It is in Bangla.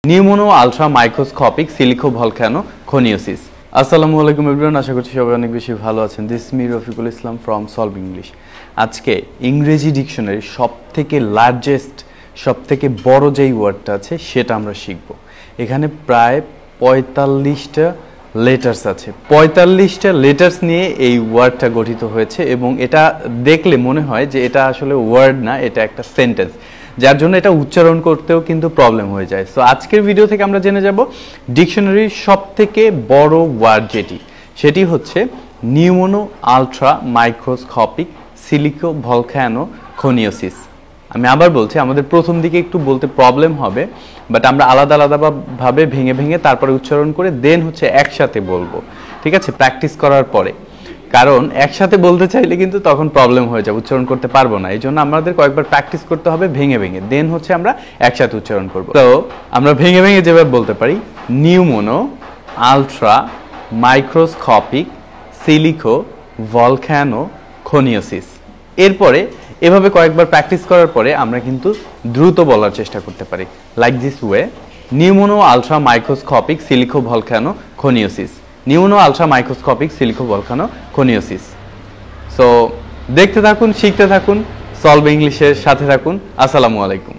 নিউমোনো আলট্রা মাইক্রোস্কোপিক সিলিকোভলক্যানোকনিওসিস। আসসালামু আলাইকুম এভরিওয়ান, আশা করছি সবাই অনেক বেশি ভালো আছেন। This me Rafiqul Islam from solve English. আজকে ইংরেজি ডিকশনারি সবথেকে লার্জেস্ট, সবথেকে বড় যেই ওয়ার্ডটা আছে সেটা আমরা শিখব। এখানে প্রায় ৪৫টা লেটার্স আছে। ৪৫টা লেটার্স নিয়ে এই ওয়ার্ডটা গঠিত হয়েছে এবং এটা দেখলে মনে হয় যে এটা আসলে ওয়ার্ড না, এটা একটা সেন্টেন্স, যার জন্য এটা উচ্চারণ করতেও কিন্তু প্রবলেম হয়ে যায়। সো আজকের ভিডিও থেকে আমরা জেনে যাব ডিকশনারির সবথেকে বড় ওয়ার্ড সেটি হচ্ছে নিউমোনো আলট্রা মাইক্রোস্কোপিক সিলিকোভলক্যানোকনিওসিস। আমি আবার বলছি, আমাদের প্রথম দিকে একটু বলতে প্রবলেম হবে, বাট আমরা আলাদা আলাদাভাবে ভেঙে ভেঙে তারপরে উচ্চারণ করে দেন হচ্ছে একসাথে বলবো, ঠিক আছে, প্র্যাকটিস করার পরে। কারণ একসাথে বলতে চাইলে কিন্তু তখন প্রবলেম হয়ে যাবে, উচ্চারণ করতে পারবো না। এই জন্য আমাদের কয়েকবার প্র্যাকটিস করতে হবে ভেঙে ভেঙে, দেন হচ্ছে আমরা একসাথে উচ্চারণ করবো। তো আমরা ভেঙে ভেঙে যেভাবে বলতে পারি, নিউমোনো আলট্রা মাইক্রোস্কোপিক সিলিকোভলক্যানোকনিওসিস। এরপরে এভাবে কয়েকবার প্র্যাকটিস করার পরে আমরা কিন্তু দ্রুত বলার চেষ্টা করতে পারি, like this way, pneumonoultramicroscopicsilicovolcanoconiosis, pneumonoultramicroscopicsilicovolcanoconiosis. So দেখতে থাকুন, শিখতে থাকুন, সলভ ইংলিশের সাথে থাকুন। আসসালামু আলাইকুম।